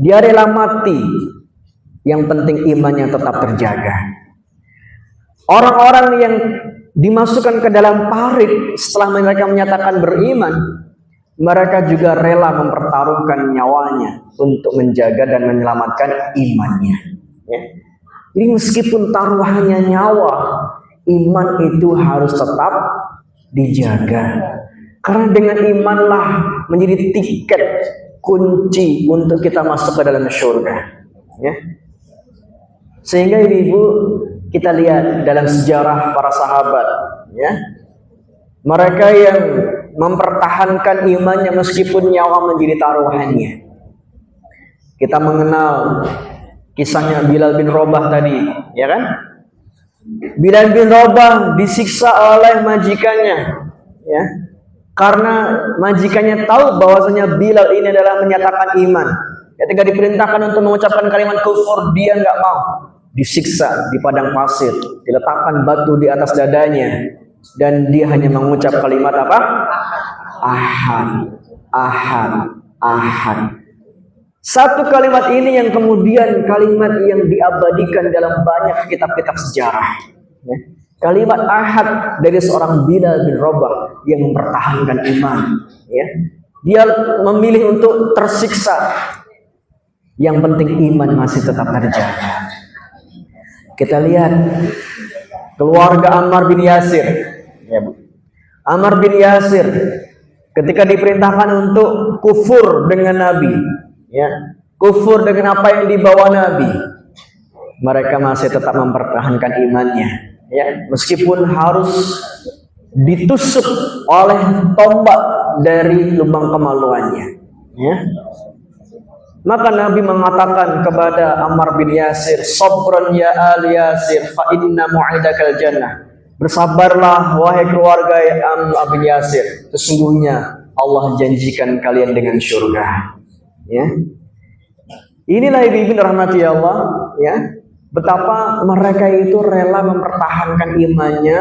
Dia rela mati. Yang penting imannya tetap terjaga. Orang-orang yang dimasukkan ke dalam parit setelah mereka menyatakan beriman, mereka juga rela mempertaruhkan nyawanya untuk menjaga dan menyelamatkan imannya, ya. Jadi meskipun taruhannya nyawa, iman itu harus tetap dijaga. Karena dengan imanlah menjadi tiket kunci untuk kita masuk ke dalam surga, ya. Sehingga ibu, kita lihat dalam sejarah para sahabat, ya, mereka yang mempertahankan imannya meskipun nyawa menjadi taruhannya. Kita mengenal kisahnya Bilal bin Rabah tadi, ya kan? Bilal bin Rabah disiksa oleh majikannya, ya. Karena majikannya tahu bahwasanya Bilal ini adalah menyatakan iman. Ketika diperintahkan untuk mengucapkan kalimat kufur, dia nggak mau. Disiksa di padang pasir, diletakkan batu di atas dadanya, dan dia hanya mengucap kalimat apa? Ahad, ahad, ahad. Satu kalimat ini yang kemudian kalimat yang diabadikan dalam banyak kitab-kitab sejarah, ya. Kalimat ahad dari seorang Bilal bin Rabah yang mempertahankan iman, ya. Dia memilih untuk tersiksa. Yang penting iman masih tetap terjaga. Kita lihat keluarga Ammar bin Yasir, ya, Bu. Ammar bin Yasir ketika diperintahkan untuk kufur dengan Nabi, ya, kufur dengan apa yang dibawa Nabi, mereka masih tetap mempertahankan imannya, ya, meskipun harus ditusuk oleh tombak dari lubang kemaluannya. Ya. Maka Nabi mengatakan kepada Ammar bin Yasir, "Sabran ya al Yasir, fa inna mu'idakal jannah." Bersabarlah wahai keluarga bin Yasir, sesungguhnya Allah janjikan kalian dengan surga. Ya. Inilah ibu-ibu rahmati Allah, ya. Betapa mereka itu rela mempertahankan imannya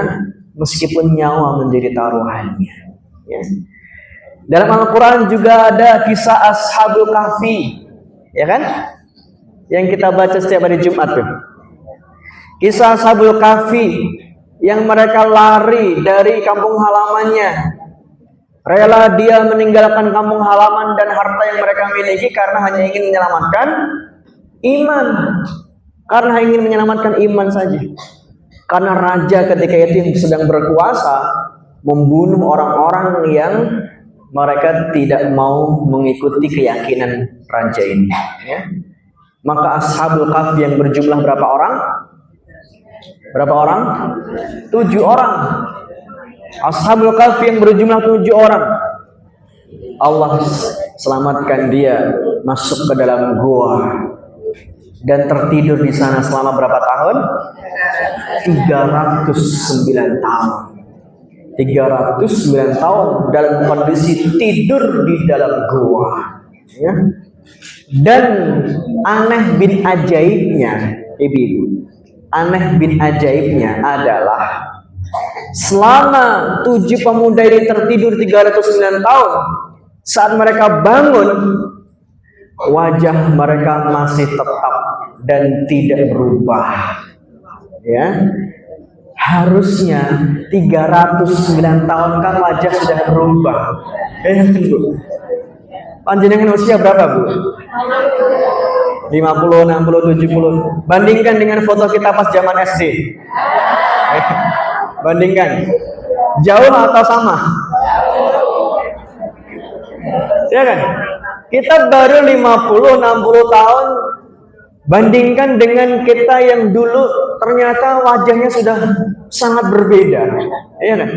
meskipun nyawa menjadi taruhannya. Ya. Dalam Al-Quran juga ada kisah Ashabul Kahfi, ya kan? Yang kita baca setiap hari Jumat tuh. Kisah Ashabul Kahfi yang mereka lari dari kampung halamannya. Rela dia meninggalkan kampung halaman dan harta yang mereka miliki karena hanya ingin menyelamatkan iman. Karena ingin menyelamatkan iman saja. Karena raja ketika itu yang sedang berkuasa membunuh orang-orang yang mereka tidak mau mengikuti keyakinan raja ini. Ya. Maka Ashabul Kahfi yang berjumlah berapa orang? Berapa orang? 7 orang. Ashabul Kahfi yang berjumlah 7 orang. Allah selamatkan dia masuk ke dalam gua dan tertidur di sana selama berapa tahun? 309 tahun. 309 tahun dalam kondisi tidur di dalam gua. Ya. Dan aneh bin ajaibnya, ibu-ibu, aneh bin ajaibnya adalah selama 7 pemuda ini tertidur 309 tahun, saat mereka bangun, wajah mereka masih tetap dan tidak berubah. Ya, harusnya 309 tahun kan wajah sudah berubah. Panjenengan usia berapa, Bu? 50, 60, 70. Bandingkan dengan foto kita pas zaman SD. Bandingkan. Jauh atau sama? Ya kan? Kita baru 50, 60 tahun. Bandingkan dengan kita yang dulu ternyata wajahnya sudah sangat berbeda. Ya kan?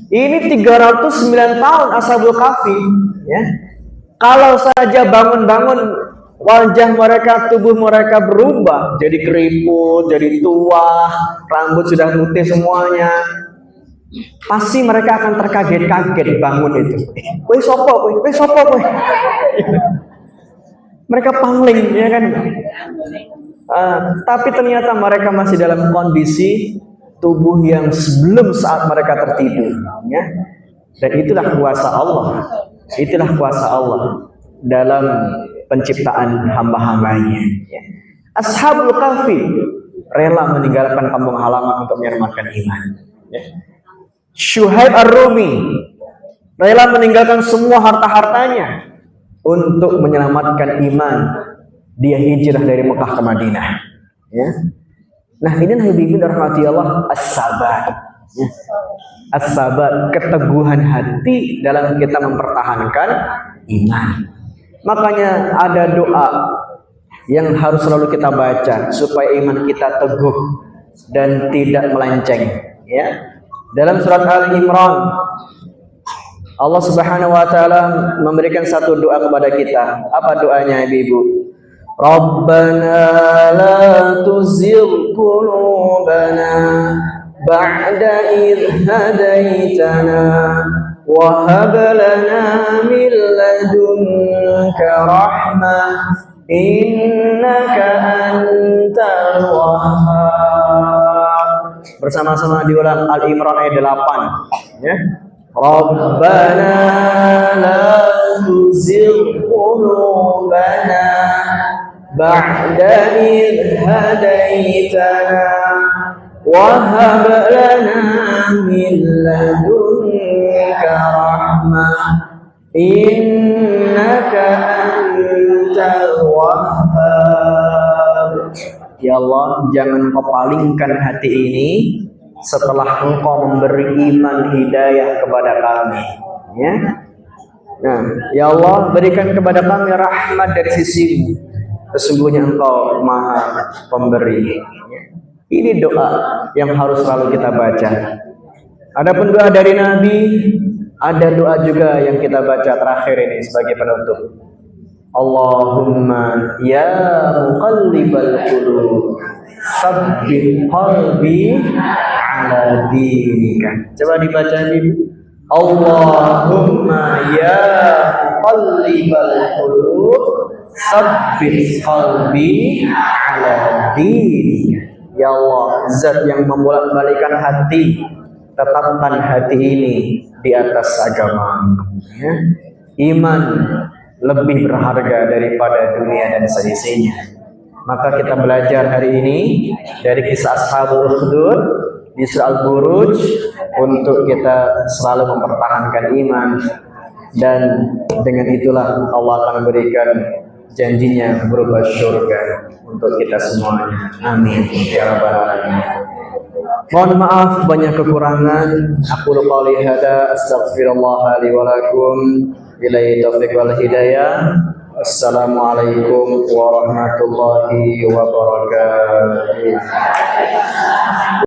Ini 309 tahun Ashabul Kahfi, ya. Kalau saja bangun-bangun wajah mereka, tubuh mereka berubah, jadi keriput, jadi tua, rambut sudah putih semuanya, pasti mereka akan terkaget-kaget bangun itu. Kowe sopo kowe? Kowe sopo kowe? Mereka pangling, ya kan? Tapi ternyata mereka masih dalam kondisi tubuh yang sebelum saat mereka tertidur, ya. Dan itulah kuasa Allah. Itulah kuasa Allah dalam penciptaan hamba-hambanya. Ya. Ashabul Kahfi rela meninggalkan kampung halaman untuk menyelamatkan iman. Ya. Syuhaib Ar-Rumi rela meninggalkan semua harta-hartanya untuk menyelamatkan iman. Dia hijrah dari Mekah ke Madinah. Ya. Nah, ini ibu-ibu rahmati Allah, as-sabar. Ya. As-sabar, keteguhan hati dalam kita mempertahankan iman. Makanya ada doa yang harus selalu kita baca supaya iman kita teguh dan tidak melenceng. Ya. Dalam surat Al-Imran, Allah Subhanahu wa taala memberikan satu doa kepada kita. Apa doanya, ibu-ibu? Rabbana la tuzigh qulubana ba'da idh hadaitana wa hab lana min ladunka rahmah innaka antal wahhab. Bersama-sama diulang Al-Imran ayat 8, ya. Rabbana la tuzigh qulubana ba'da idh hadaitana wa hab lana min ladunka rahmah innaka antal wahhab. Ya Allah, jangan Engkau palingkan hati ini setelah Engkau memberi iman hidayah kepada kami, ya. Nah, ya Allah, berikan kepada kami rahmat dari sisi-Mu. Sesungguhnya Engkau Maha Pemberi. Ini doa yang harus selalu kita baca. Adapun doa dari Nabi, Ada doa juga yang kita baca terakhir ini sebagai penutup. Allahumma ya muqallibal qulub tsabbit qalbi ala dinika. Coba dibaca dulu. Allahumma ya muqallibal qulub tsabbit qalbi ala dinika. Ya Allah, Zat yang membolak-balikan hati, tetapkan hati ini di atas agama. Ya. Iman lebih berharga daripada dunia dan seisinya. Maka kita belajar hari ini dari kisah Ashabul Ukhdud di surah Al-Buruj untuk kita selalu mempertahankan iman, dan dengan itulah Allah akan memberikan janjinya berupa surga untuk kita semuanya. Amin ya rabbal alamin. Mohon maaf banyak kekurangan. Aku qouli hada astaghfirullah li wa lakum. Billahi taufiq wal hidayah. Assalamualaikum warahmatullahi wabarakatuh.